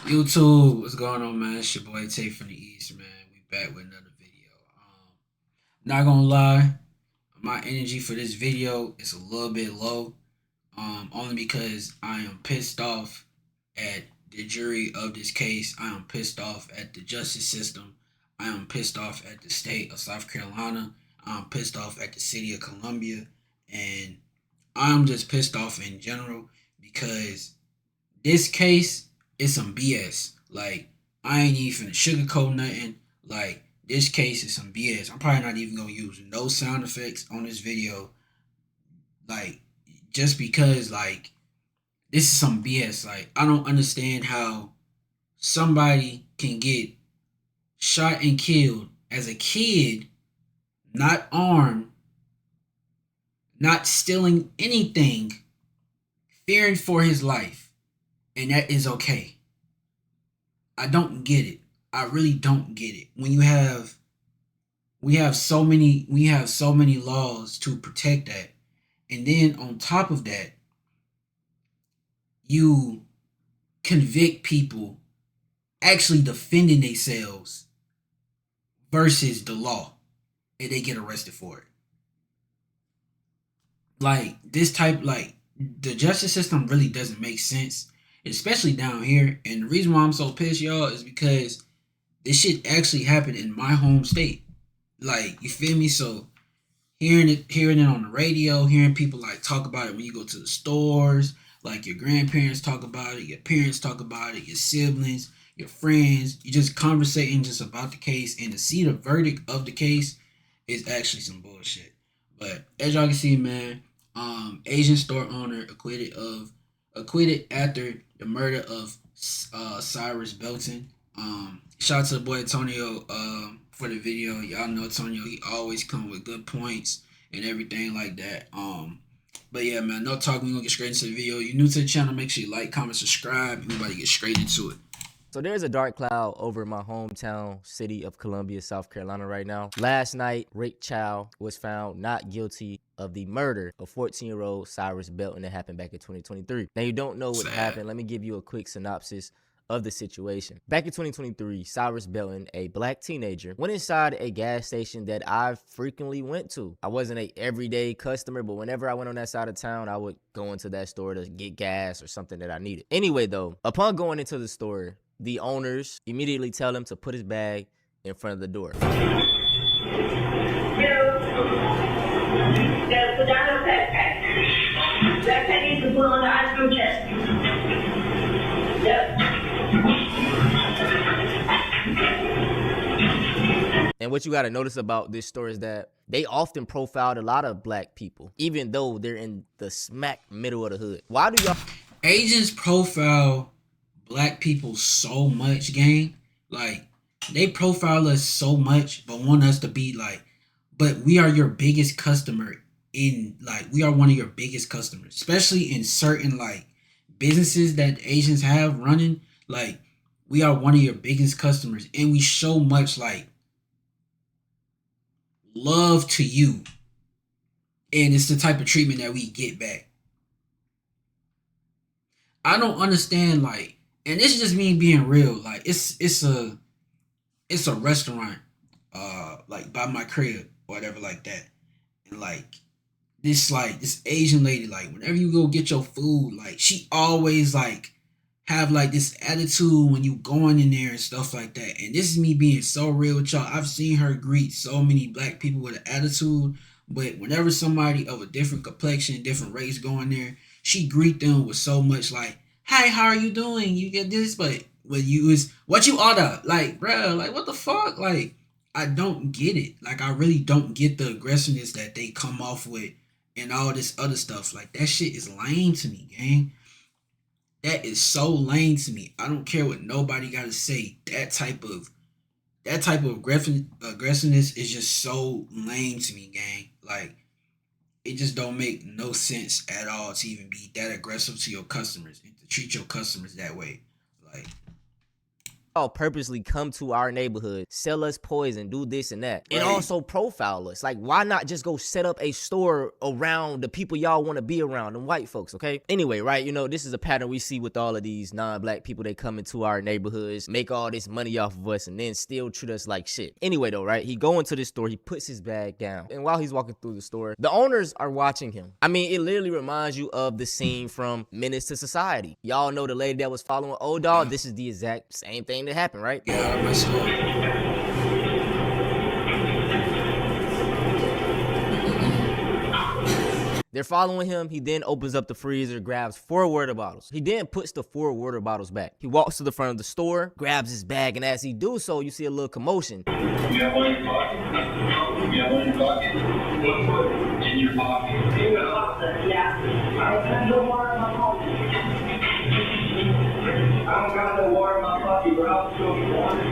YouTube, what's going on, man? It's your boy Tay from the East, man. We back with another video. Not gonna lie, my energy for this video is a little bit low. Only because I am pissed off at the jury of this case. I am pissed off at the justice system. I am pissed off at the state of South Carolina. I'm pissed off at the city of Columbia, and I'm just pissed off in general because this case is some BS. Like, I ain't even sugarcoat nothing. Like, this case is some BS. I'm probably not even gonna use no sound effects on this video. Like, just because, like, this is some BS. Like, I don't understand how somebody can get shot and killed as a kid, not armed, not stealing anything, fearing for his life, and that is okay. I don't get it. I really don't get it. When you have we have so many laws to protect that. And then on top of that, you convict people actually defending themselves versus the law and they get arrested for it. Like this type like the justice system really doesn't make sense, especially down here. And the reason why I'm so pissed, y'all, is because this shit actually happened in my home state. Like, you feel me? So hearing it on the radio, hearing people like talk about it when you go to the stores, like your grandparents talk about it, your parents talk about it, your siblings, your friends, you just conversating just about the case, and to see the verdict of the case is actually some bullshit. But as y'all can see, man, Asian store owner acquitted after the murder of Cyrus Belton. Shout out to the boy Antonio for the video. Y'all know Antonio, he always come with good points and everything like that. But yeah, man, no talking. We gonna get straight into the video. You new to the channel, make sure you like, comment, subscribe. We about to get straight into it. So there's a dark cloud over my hometown city of Columbia, South Carolina right now. Last night, Chow was found not guilty of the murder of 14-year-old Cyrus Belton that happened back in 2023. Now, you don't know what happened. Let me give you a quick synopsis of the situation. Back in 2023, Cyrus Belton, a black teenager, went inside a gas station that I frequently went to. I wasn't a everyday customer, but whenever I went on that side of town, I would go into that store to get gas or something that I needed. Anyway, though, upon going into the store, the owners immediately tell him to put his bag in front of the door. Put down your backpack. Backpack needs to put on the ice cream chest. Yep. And what you got to notice about this story is that they often profiled a lot of black people, even though they're in the smack middle of the hood. Why do y'all Asians profile black people so much, gang. Like, they profile us so much, but want us to be like, but we are your biggest customer we are one of your biggest customers, especially in certain like businesses that Asians have running. Like, we are one of your biggest customers, and we show much like love to you, and it's the type of treatment that we get back. I don't understand, like, and this is just me being real. Like, it's a restaurant, like by my crib or whatever like that, and this Asian lady, like whenever you go get your food, like she always like have like this attitude when you going in there and stuff like that. And this is me being so real with y'all. I've seen her greet so many black people with an attitude, but whenever somebody of a different complexion, different race go in there, she greet them with so much like, "Hi, how are you doing? You get this," but when you is what you order, like, bro, like what the fuck, like. I don't get it. Like, I really don't get the aggressiveness that they come off with and all this other stuff. Like, that shit is lame to me, gang. That is so lame to me. I don't care what nobody got to say. That type of aggressiveness is just so lame to me, gang. Like, it just don't make no sense at all to even be that aggressive to your customers and to treat your customers that way. Like, Y'all purposely come to our neighborhood, sell us poison, do this and that, and also profile us. Like, why not just go set up a store around the people y'all want to be around, them white folks, okay? Anyway, right, you know, this is a pattern we see with all of these non-black people. They come into our neighborhoods, make all this money off of us, and then still treat us like shit. Anyway, though, right, he go into this store, he puts his bag down, and while he's walking through the store, the owners are watching him. I mean, it literally reminds you of the scene from Menace to Society. Y'all know the lady that was following Old Dog. This is the exact same thing that happened, right? Yeah, my soul. They're following him. He then opens up the freezer, grabs 4 water bottles. He then puts the 4 water bottles back. He walks to the front of the store, grabs his bag, and as he do so, you see a little commotion. You have one in your pocket? You have one in your pocket? What foot in your pocket? Yeah. I don't have no water in my pocket. I don't got no water in my pocket, bro. I'll show you water.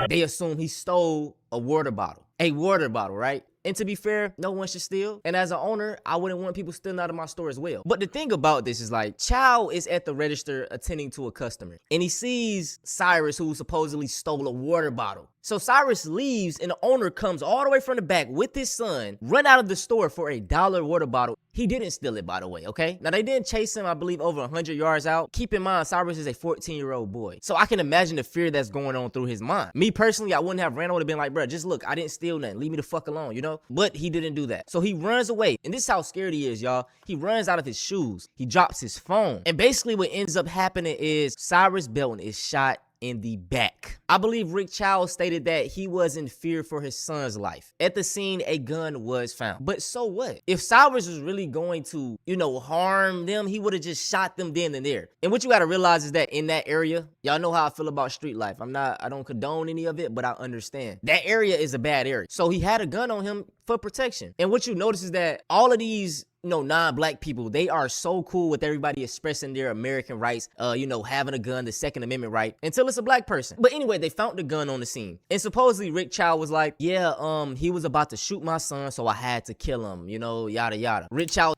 They assume he stole a water bottle. A water bottle, right? And to be fair, no one should steal. And as an owner, I wouldn't want people stealing out of my store as well. But the thing about this is, like, Chow is at the register attending to a customer, and he sees Cyrus, who supposedly stole a water bottle. So Cyrus leaves, and the owner comes all the way from the back with his son, run out of the store for a $1 water bottle. He didn't steal it, by the way, okay? Now, they didn't chase him, I believe, over 100 yards out. Keep in mind, Cyrus is a 14-year-old boy. So I can imagine the fear that's going on through his mind. Me, personally, I wouldn't have ran. I would have been like, bro, just look, I didn't steal nothing. Leave me the fuck alone, you know? But he didn't do that. So he runs away. And this is how scared he is, y'all. He runs out of his shoes. He drops his phone. And basically what ends up happening is Cyrus Belton is shot in the back. I believe Rick Chow stated that he was in fear for his son's life. At the scene, a gun was found. But so what? If Cyrus was really going to, you know, harm them, he would have just shot them then and there. And what you gotta realize is that in that area, y'all know how I feel about street life. I don't condone any of it, but I understand. That area is a bad area. So he had a gun on him for protection. And what you notice is that all of these, you know, non-black people, they are so cool with everybody expressing their American rights, you know, having a gun, the Second Amendment right, until it's a black person. But anyway, they found the gun on the scene. And supposedly Rick Chow was like, yeah, he was about to shoot my son, so I had to kill him, you know, yada, yada. Rick Chow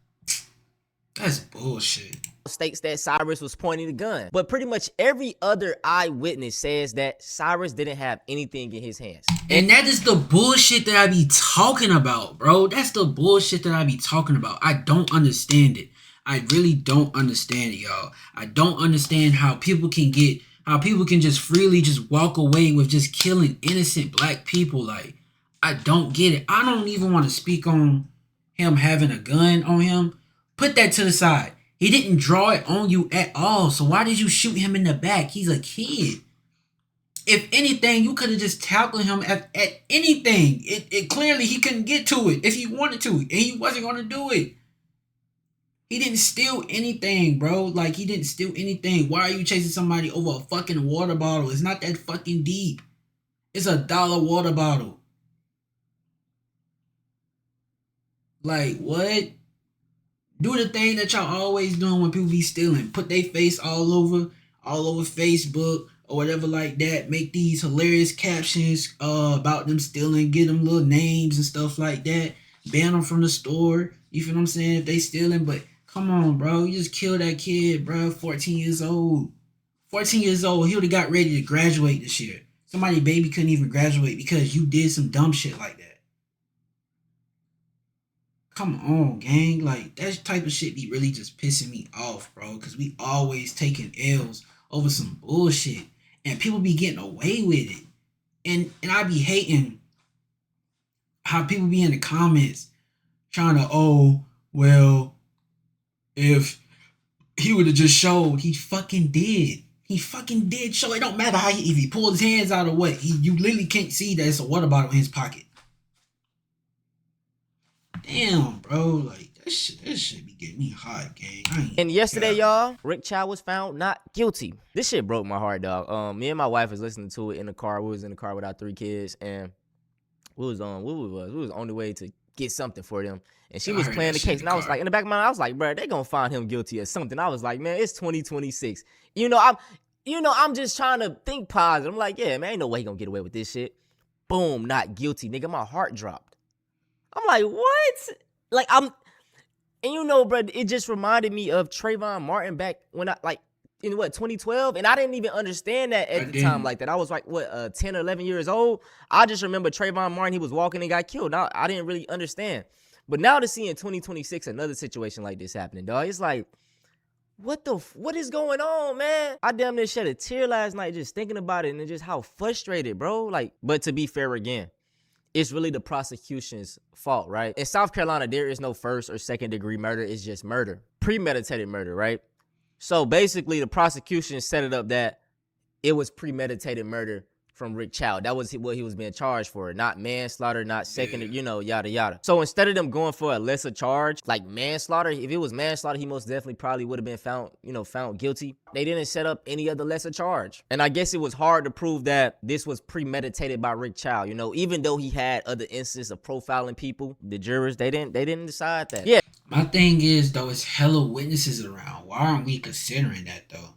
That's bullshit. states that Cyrus was pointing the gun. But pretty much every other eyewitness says that Cyrus didn't have anything in his hands. And that is the bullshit that I be talking about, bro. That's the bullshit that I be talking about. I don't understand it. I really don't understand it, y'all. I don't understand how people can just freely just walk away with just killing innocent black people. Like, I don't get it. I don't even want to speak on him having a gun on him. Put that to the side. He didn't draw it on you at all. So why did you shoot him in the back? He's a kid. If anything, you could have just tackled him at anything. It clearly he couldn't get to it if he wanted to, and he wasn't going to do it. He didn't steal anything, bro. Like, he didn't steal anything. Why are you chasing somebody over a fucking water bottle? It's not that fucking deep. It's a $1 water bottle. Like, what? Do the thing that y'all always doing when people be stealing. Put their face all over Facebook or whatever like that. Make these hilarious captions about them stealing. Get them little names and stuff like that. Ban them from the store. You feel what I'm saying? If they stealing. But come on, bro. You just killed that kid, bro. 14 years old. 14 years old. He would have got ready to graduate this year. Somebody's baby couldn't even graduate because you did some dumb shit like that. Come on, gang. Like, that type of shit be really just pissing me off, bro. Because we always taking L's over some bullshit. And people be getting away with it. And I be hating how people be in the comments trying to, oh, well, if he would have just showed, he fucking did. He fucking did show. It don't matter if he pulled his hands out or what. You literally can't see that it's a water bottle in his pocket. Damn, bro. Like, that shit be getting me hot, gang. And yesterday, y'all, Rick Chow was found not guilty. This shit broke my heart, dog. Me and my wife was listening to it in the car. We was in the car with our 3 kids, and we was on the way to get something for them. And she was playing the case. And I was like, in the back of my mind, I was like, bro, they gonna find him guilty or something. I was like, man, it's 2026. I'm just trying to think positive. I'm like, yeah, man, ain't no way he gonna get away with this shit. Boom, not guilty, nigga. My heart dropped. I'm like, what? Like, bro, it just reminded me of Trayvon Martin back when in what, 2012? And I didn't even understand that at the time like that. I was like, what, 10 or 11 years old? I just remember Trayvon Martin, he was walking and got killed. I didn't really understand. But now to see in 2026 another situation like this happening, dog, it's like, what is going on, man? I damn near shed a tear last night just thinking about it and just how frustrated, bro. Like, but to be fair again, it's really the prosecution's fault, right? In South Carolina, there is no first or second degree murder. It's just murder, premeditated murder, right? So basically the prosecution set it up that it was premeditated murder from Rick Chow. That was what he was being charged for, not manslaughter, not second, yada, yada. So instead of them going for a lesser charge, like manslaughter, if it was manslaughter, he most definitely probably would have been found guilty. They didn't set up any other lesser charge. And I guess it was hard to prove that this was premeditated by Rick Chow, even though he had other instances of profiling people. The jurors, they didn't decide that. Yeah. My thing is, though, it's hella witnesses around. Why aren't we considering that, though?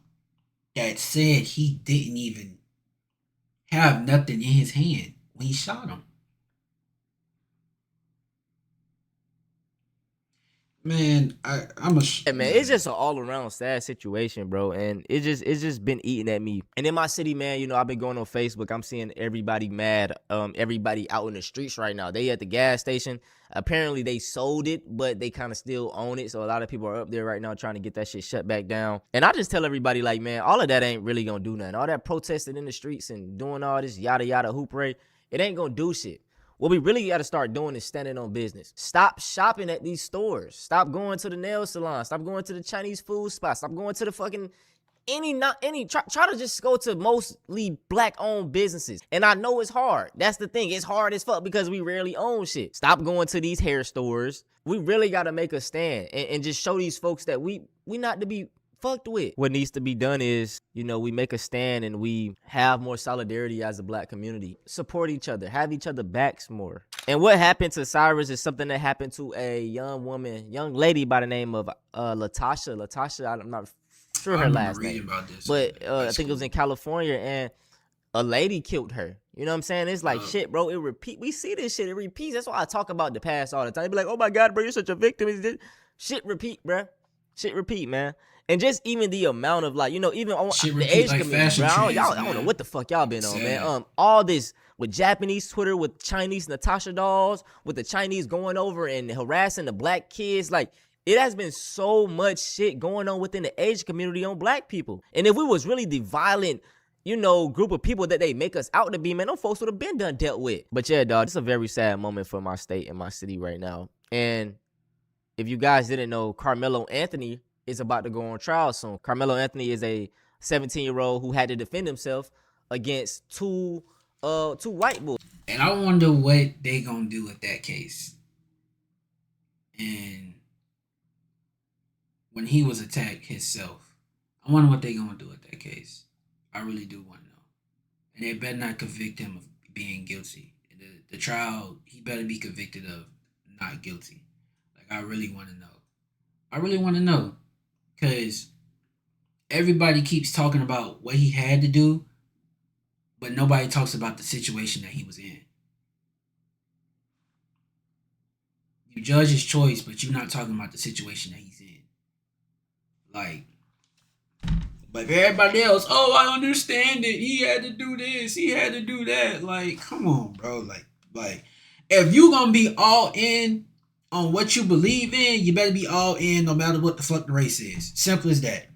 That said he didn't even have nothing in his hand when he shot him. Man, it's just an all-around sad situation, bro, and it's just been eating at me. And in my city, man, I've been going on Facebook. I'm seeing everybody mad. Everybody out in the streets right now. They at the gas station. Apparently, they sold it, but they kind of still own it. So a lot of people are up there right now trying to get that shit shut back down. And I just tell everybody, like, man, all of that ain't really gonna do nothing. All that protesting in the streets and doing all this yada yada hoopray, it ain't gonna do shit. What we really got to start doing is standing on business. Stop shopping at these stores. Stop going to the nail salon. Stop going to the Chinese food spot. Stop going to the fucking try to just go to mostly black-owned businesses. And I know it's hard. That's the thing. It's hard as fuck because we rarely own shit. Stop going to these hair stores. We really got to make a stand and just show these folks that we not to be fucked with. What needs to be done is, we make a stand and we have more solidarity as a black community. Support each other, have each other backs more. And what happened to Cyrus is something that happened to a young lady by the name of Latasha. I'm not sure her last name, but I think it was in California, and a lady killed her. You know what I'm saying? It's like shit, bro. We see this shit. It repeats. That's why I talk about the past all the time. They be like, oh my God, bro, you're such a victim. Shit repeat, bro. Shit repeat, man. And just even the amount of even on the age community, bro. I don't know what the fuck y'all been on, man. All this with Japanese Twitter, with Chinese Natasha dolls, with the Chinese going over and harassing the black kids. Like, it has been so much shit going on within the Asian community on black people. And if we was really the violent, group of people that they make us out to be, man, them folks would have been done dealt with. But yeah, dog, it's a very sad moment for my state and my city right now. And if you guys didn't know, Carmelo Anthony is about to go on trial soon. Carmelo Anthony is a 17-year-old who had to defend himself against two white boys. And I wonder what they gonna do with that case. And when he was attacked himself, I wonder what they gonna do with that case. I really do want to know. And they better not convict him of being guilty. The trial, he better be convicted of not guilty. Like, I really want to know. Because everybody keeps talking about what he had to do, but nobody talks about the situation that he was in. You judge his choice, but you're not talking about the situation that he's in. Like, but everybody else, oh, I understand it. He had to do this. He had to do that. Like, come on, bro. Like, if you gonna be all in on what you believe in, you better be all in no matter what the fuck the race is. Simple as that.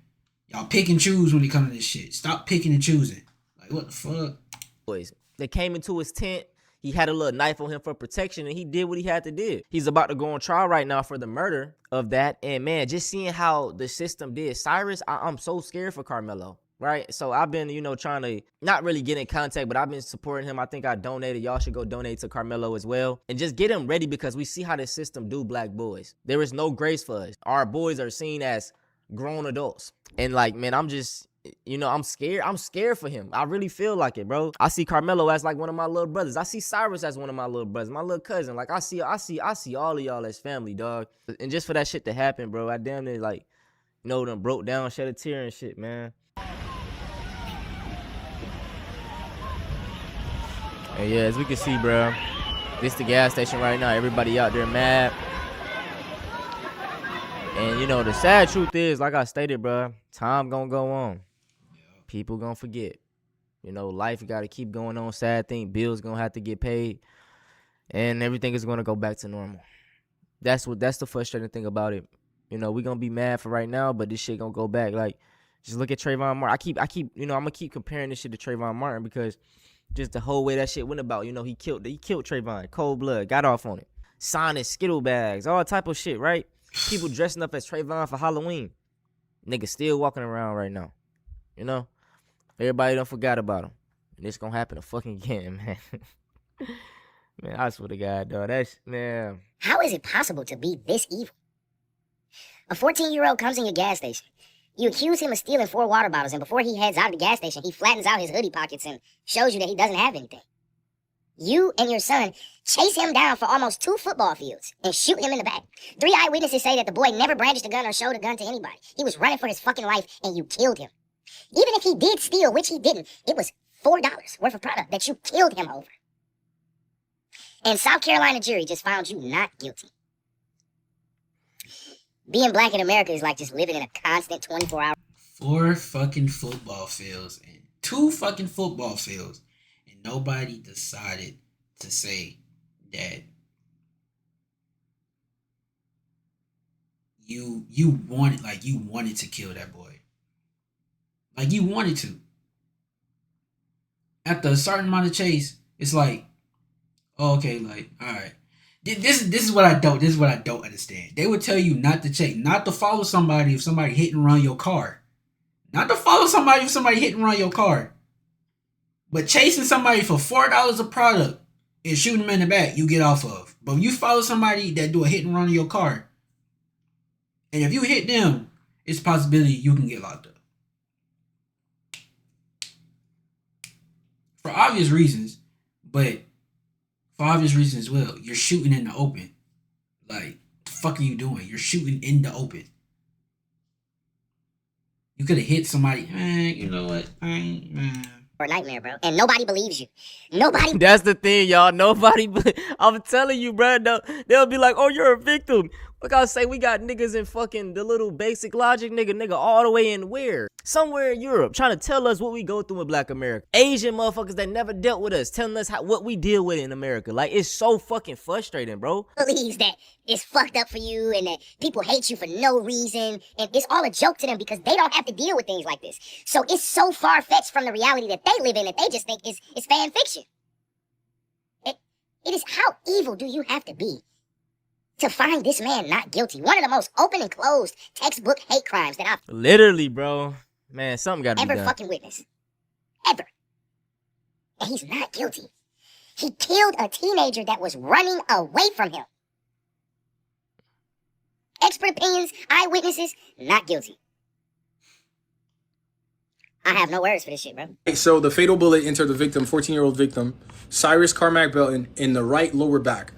Y'all pick and choose when it comes to this shit. Stop picking and choosing. Like, what the fuck? Boys, they came into his tent. He had a little knife on him for protection, and he did what he had to do. He's about to go on trial right now for the murder of that. And, man, just seeing how the system did. Cyrus, I'm so scared for Carmelo, right? So I've been, trying to not really get in contact, but I've been supporting him. I think I donated. Y'all should go donate to Carmelo as well. And just get him ready because we see how this system do black boys. There is no grace for us. Our boys are seen as grown adults. And, like, man, I'm just... I'm scared. I'm scared for him. I really feel like it, bro. I see Carmelo as like one of my little brothers. I see Cyrus as one of my little brothers, my little cousin. Like, I see all of y'all as family, dog. And just for that shit to happen, bro, I damn near done broke down, shed a tear and shit, man. And yeah, as we can see, bro, this the gas station right now. Everybody out there mad. And you know, the sad truth is, like I stated, bro, time gonna go on. People gonna forget. You know, life got to keep going on. Sad thing, bills gonna have to get paid, and everything is gonna go back to normal. That's the frustrating thing about it. You know, we gonna be mad for right now, but this shit gonna go back. Like, just look at Trayvon Martin. I keep, you know, I'm gonna keep comparing this shit to Trayvon Martin because just the whole way that shit went about. You know, he killed Trayvon, cold blood, got off on it, signing Skittle bags, all type of shit, right? People dressing up as Trayvon for Halloween. Niggas still walking around right now. You know, everybody done forgot about him, and it's gonna happen fucking again, man. Man, I swear to God, dog. That's, man. How is it possible to be this evil? A 14-year-old comes in your gas station. You accuse him of stealing 4 water bottles, and before he heads out of the gas station, he flattens out his hoodie pockets and shows you that he doesn't have anything. You and your son chase him down for almost 2 football fields and shoot him in the back. 3 eyewitnesses say that the boy never brandished a gun or showed a gun to anybody. He was running for his fucking life, and you killed him. Even if he did steal, which he didn't, it was $4 worth of product that you killed him over. And South Carolina jury just found you not guilty. Being black in America is like just living in a constant 24-hour... 4 fucking football fields and 2 fucking football fields, and nobody decided to say that you wanted to kill that boy. Like, you wanted to. After a certain amount of chase, it's like, oh, okay, like, all right. This is what I don't understand. They would tell you not to chase, not to follow somebody if somebody hit and run your car. Not to follow somebody if somebody hit and run your car. But chasing somebody for $4 a product and shooting them in the back, you get off of. But you follow somebody that do a hit and run on your car, and if you hit them, it's a possibility you can get locked up. For obvious reasons, but for obvious reasons as well. You're shooting in the open. Like, the fuck are you doing? You're shooting in the open. You could have hit somebody. Man, you know what? Man. Or nightmare, bro. And nobody believes you. Nobody. That's the thing, y'all. Nobody. I'm telling you, bro. They'll be like, "Oh, you're a victim." Like I say, we got niggas in fucking the little basic logic, nigga, all the way in where? Somewhere in Europe, trying to tell us what we go through in Black America. Asian motherfuckers that never dealt with us, telling us what we deal with in America. Like, it's so fucking frustrating, bro. Believes that it's fucked up for you and that people hate you for no reason, and it's all a joke to them because they don't have to deal with things like this. So it's so far-fetched from the reality that they live in that they just think it's fan fiction. It is, how evil do you have to be to find this man not guilty? One of the most open and closed textbook hate crimes that I've literally, bro. Man, something gotta be done. ever fucking witnessed. Ever. And he's not guilty. He killed a teenager that was running away from him. Expert opinions, eyewitnesses, not guilty. I have no words for this shit, bro. So the fatal bullet entered the victim, 14-year-old victim, Cyrus Carmack Belton, in the right lower back.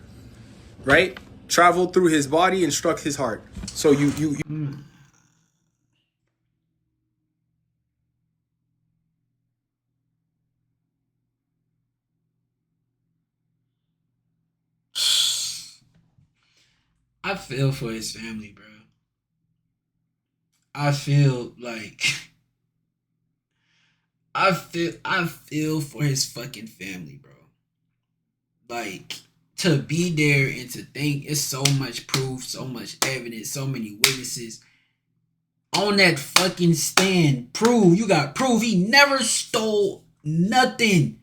Right? Traveled through his body and struck his heart. So you I feel for his family, bro. I feel like I feel for his fucking family, bro. Like, to be there and to think it's so much proof, so much evidence, so many witnesses on that fucking stand. You got proof he never stole nothing.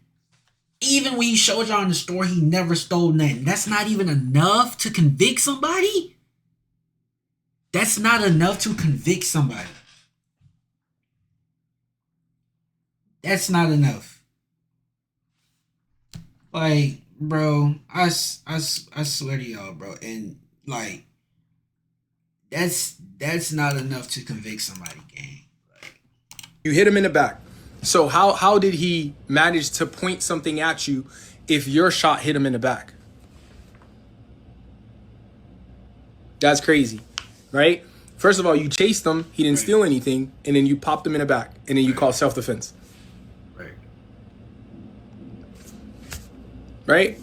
Even when he showed y'all in the store, he never stole nothing. That's not even enough to convict somebody? That's not enough to convict somebody. That's not enough. Like, bro, I swear to y'all, bro. And, like, that's not enough to convict somebody, gang. Like, you hit him in the back. So how did he manage to point something at you if your shot hit him in the back? That's crazy, right? First of all, you chased him, he didn't steal anything, and then you popped him in the back, and then you call self-defense. Right?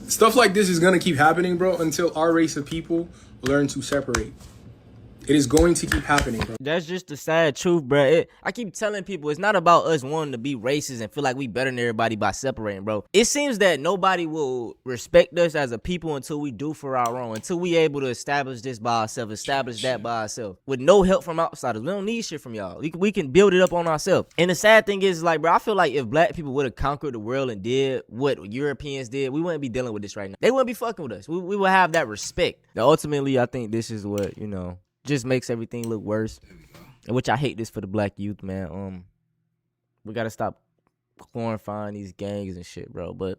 Stuff like this is going to keep happening, bro, until our race of people learn to separate. It is going to keep happening, bro. That's just the sad truth, bro. I keep telling people it's not about us wanting to be racist and feel like we better than everybody by separating, bro. It seems that nobody will respect us as a people until we do for our own, until we able to establish this by ourselves, establish that by ourselves, with no help from outsiders. We don't need shit from y'all. We can build it up on ourselves. And the sad thing is, like, bro, I feel like if black people would have conquered the world and did what Europeans did, we wouldn't be dealing with this right now. They wouldn't be fucking with us. We would have that respect. Now, ultimately, I think this is what, just makes everything look worse. Which I hate this for the black youth, man. We gotta stop glorifying these gangs and shit, bro. But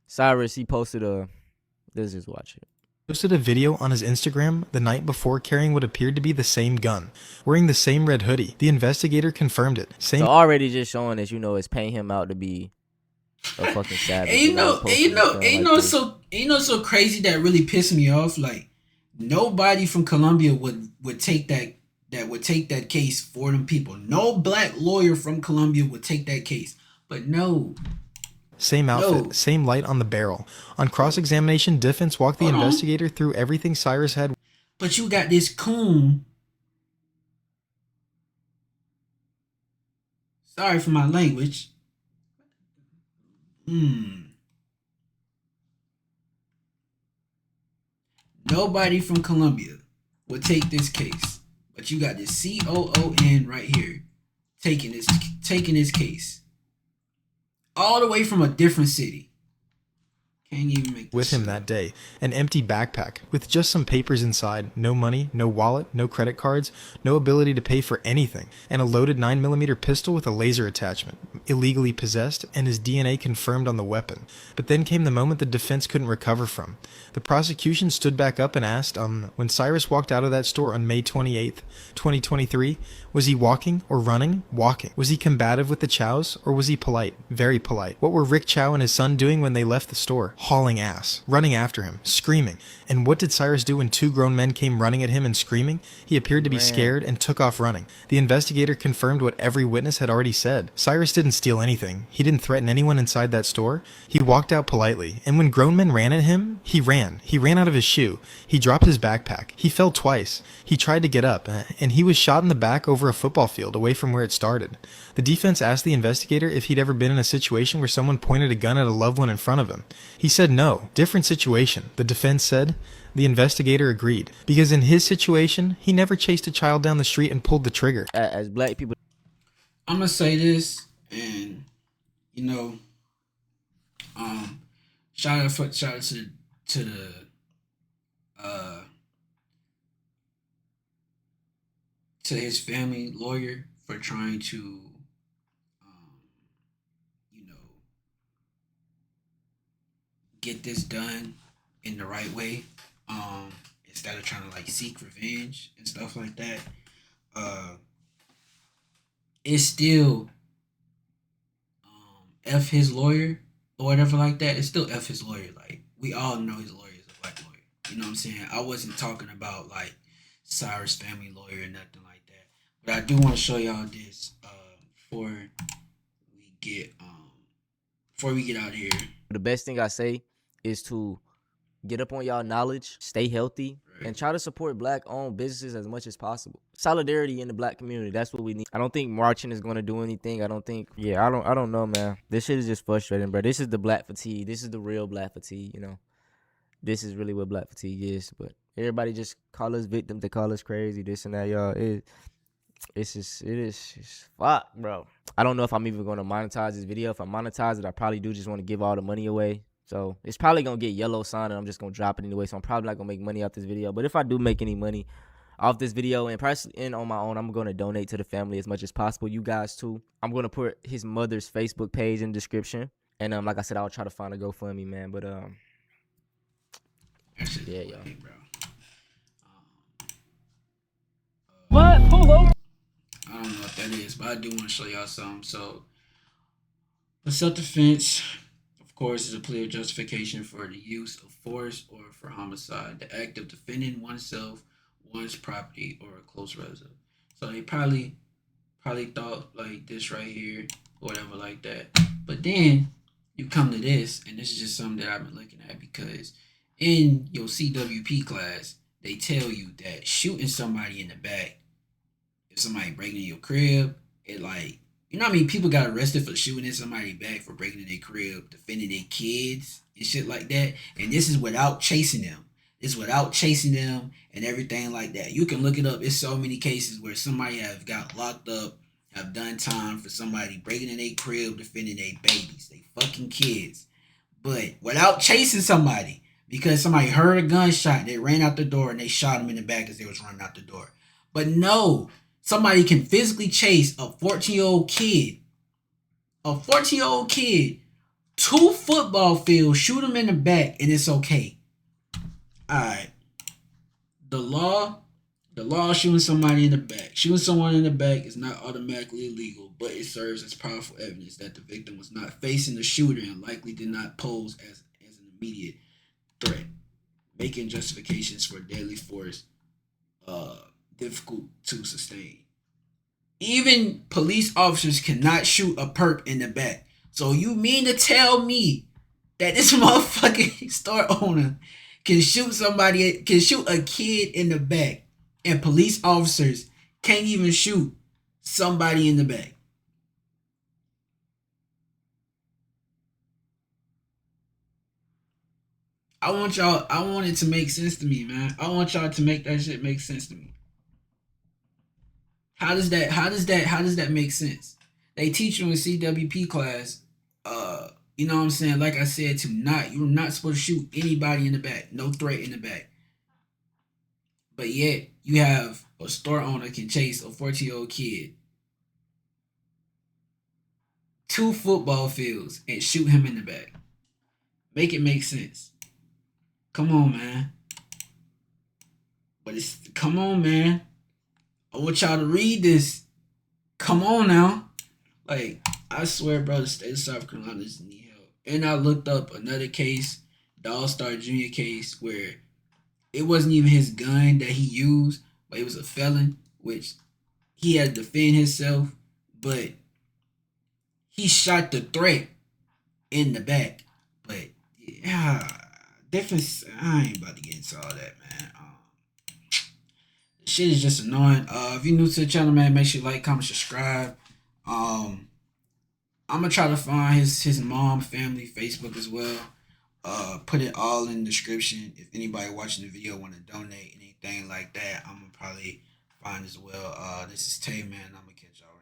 Cyrus, he posted let's just watch it. Posted a video on his Instagram the night before carrying what appeared to be the same gun, wearing the same red hoodie. The investigator confirmed it. So already just showing us, it's paying him out to be a fucking savage. So crazy that really pissed me off. Like, nobody from Colombia would take that case for them people. No black lawyer from Colombia would take that case. But no. Same outfit, same light on the barrel. On cross-examination, defense walked the investigator through everything Cyrus had. But you got this coon. Sorry for my language. Nobody from Colombia would take this case. But you got this COON right here taking this case. All the way from a different city. Can't even make this with him that day. An empty backpack with just some papers inside. No money, no wallet, no credit cards, no ability to pay for anything. And a loaded 9mm pistol with a laser attachment. Illegally possessed, and his DNA confirmed on the weapon. But then came the moment the defense couldn't recover from. The prosecution stood back up and asked, when Cyrus walked out of that store on May 28th, 2023, was he walking or running? Walking. Was he combative with the Chows, or was he polite? Very polite. What were Rick Chow and his son doing when they left the store? Hauling ass. Running after him. Screaming. And what did Cyrus do when two grown men came running at him and screaming? He appeared to be scared and took off running. The investigator confirmed what every witness had already said. Cyrus didn't steal anything. He didn't threaten anyone inside that store. He walked out politely. And when grown men ran at him, he ran. He ran out of his shoe. He dropped his backpack. He fell twice. He tried to get up, and he was shot in the back over a football field away from where it started. The defense asked the investigator if he'd ever been in a situation where someone pointed a gun at a loved one in front of him. He said no. Different situation, the defense said. The investigator agreed, because in his situation, he never chased a child down the street and pulled the trigger. As black people, I'm gonna say this, and shout out to the to his family lawyer for trying to get this done in the right way, instead of trying to like seek revenge and stuff like that. It's still F his lawyer or whatever like that. It's still F his lawyer. Like, we all know his lawyer is a black lawyer. You know what I'm saying? I wasn't talking about like Cyrus family lawyer or nothing like that. But I do want to show y'all this before we get out of here. The best thing I say is to get up on y'all knowledge, stay healthy, and try to support black-owned businesses as much as possible. Solidarity in the black community, that's what we need. I don't think marching is going to do anything. I don't know, man. This shit is just frustrating, bro. This is the black fatigue. This is the real black fatigue, This is really what black fatigue is. But everybody just call us victims. They call us crazy, this and that, y'all. It is just fuck, bro. I don't know if I'm even going to monetize this video. If I monetize it, I probably do just want to give all the money away. So it's probably going to get yellow sign, and I'm just going to drop it anyway. So I'm probably not going to make money off this video. But if I do make any money off this video and personally and on my own, I'm going to donate to the family as much as possible. You guys too. I'm going to put his mother's Facebook page in the description. And like I said, I'll try to find a GoFundMe, man. But yeah, y'all. What? Hold on. I don't know what that is, but I do want to show y'all something. So, for self-defense, of course, is a clear justification for the use of force or for homicide, the act of defending oneself, one's property, or a close relative. So they probably thought like this right here, or whatever like that. But then you come to this, and this is just something that I've been looking at, because in your CWP class, they tell you that shooting somebody in the back, if somebody breaking in your crib, it like, you know what I mean? People got arrested for shooting at somebody back for breaking in their crib, defending their kids and shit like that. And this is without chasing them. It's without chasing them and everything like that. You can look it up. It's so many cases where somebody have got locked up, have done time for somebody breaking in their crib, defending their babies, they fucking kids. But without chasing somebody, because somebody heard a gunshot, they ran out the door and they shot him in the back as they was running out the door. But no, somebody can physically chase a 14-year-old kid, 2 football fields, shoot him in the back, and it's okay. All right, the law shooting somebody in the back. Shooting someone in the back is not automatically illegal, but it serves as powerful evidence that the victim was not facing the shooter and likely did not pose as an immediate threat, making justifications for deadly force difficult to sustain. Even police officers cannot shoot a perp in the back. So you mean to tell me that this motherfucking store owner can shoot a kid in the back, and police officers can't even shoot somebody in the back? I want it to make sense to me, man. I want y'all to make that shit make sense to me. How does that make sense? They teach you in CWP class, you know what I'm saying? Like I said, you're not supposed to shoot anybody in the back. No threat in the back. But yet you have a store owner can chase a 14-year-old kid 2 football fields and shoot him in the back. Make it make sense. Come on, man. Come on, man. I want y'all to read this. Come on now. Like, I swear, bro, the state of South Carolina just need help. And I looked up another case, the All-Star Junior case, where it wasn't even his gun that he used, but it was a felon, which he had to defend himself, but he shot the threat in the back. But yeah, difference. I ain't about to get into all that, man. The shit is just annoying. If you're new to the channel, man, make sure you like, comment, subscribe. I'm gonna try to find his mom, family, Facebook as well. Put it all in the description. If anybody watching the video want to donate anything like that, I'm gonna probably find as well. This is Tay, man. I'm gonna catch y'all.